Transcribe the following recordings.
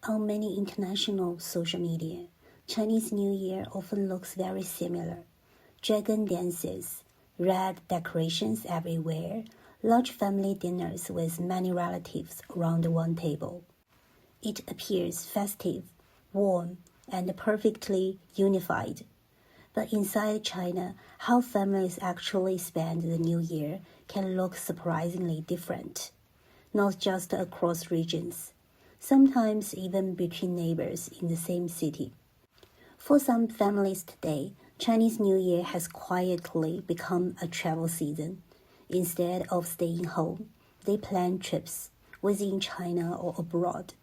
On many international social media, Chinese New Year often looks very similar. Dragon dances, red decorations everywhere, large family dinners with many relatives around one table. It appears festive, warm, and perfectly unified. But inside China, how families actually spend the New Year can look surprisingly different, not just across regions, sometimes even between neighbors in the same city. For some families today, Chinese New Year has quietly become a travel season. Instead of staying home, they plan trips within China or abroad.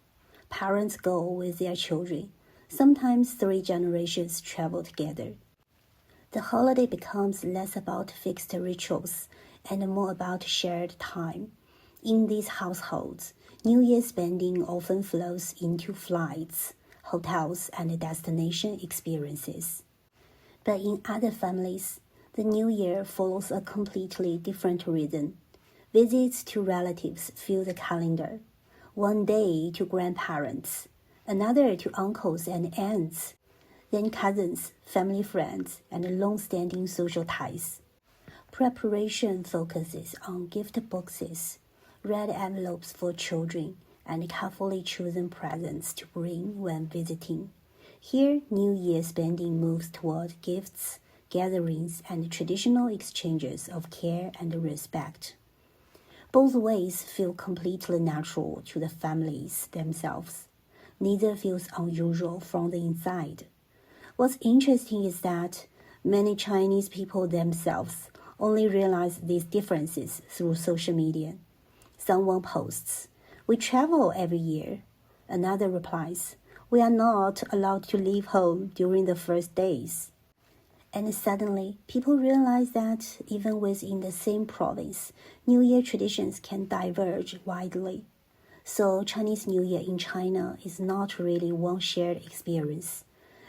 Parents go with their children. Sometimes 3 generations travel together. The holiday becomes less about fixed rituals and more about shared time. In these households, New Year spending often flows into flights, hotels, and destination experiences. But in other families, the New Year follows a completely different rhythm. Visits to relatives fill the calendar. One day to grandparents, another to uncles and aunts, then cousins, family friends, and long-standing social ties. Preparation focuses on gift boxes, red envelopes for children, and carefully chosen presents to bring when visiting. Here, New Year spending moves toward gifts, gatherings, and traditional exchanges of care and respect. Both ways feel completely natural to the families themselves. Neither feels unusual from the inside. What's interesting is that many Chinese people themselves only realize these differences through social media. Someone posts, "We travel every year." Another replies, "We are not allowed to leave home during the first days." And suddenly, people realize that even within the same province, New Year traditions can diverge widely. So Chinese New Year in China is not really one shared experience.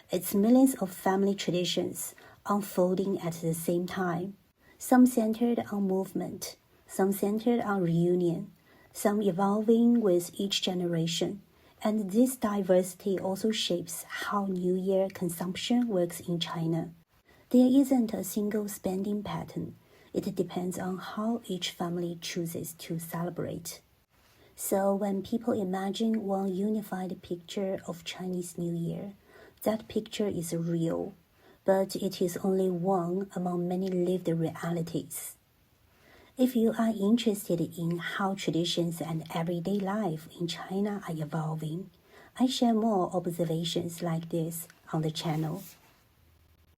It's millions of family traditions unfolding at the same time, some centered on movement, some centered on reunion, some evolving with each generation. And this diversity also shapes how New Year consumption works in China. There isn't a single spending pattern. It depends on how each family chooses to celebrate. So when people imagine one unified picture of Chinese New Year, that picture is real, but it is only one among many lived realities. If you are interested in how traditions and everyday life in China are evolving, I share more observations like this on the channel.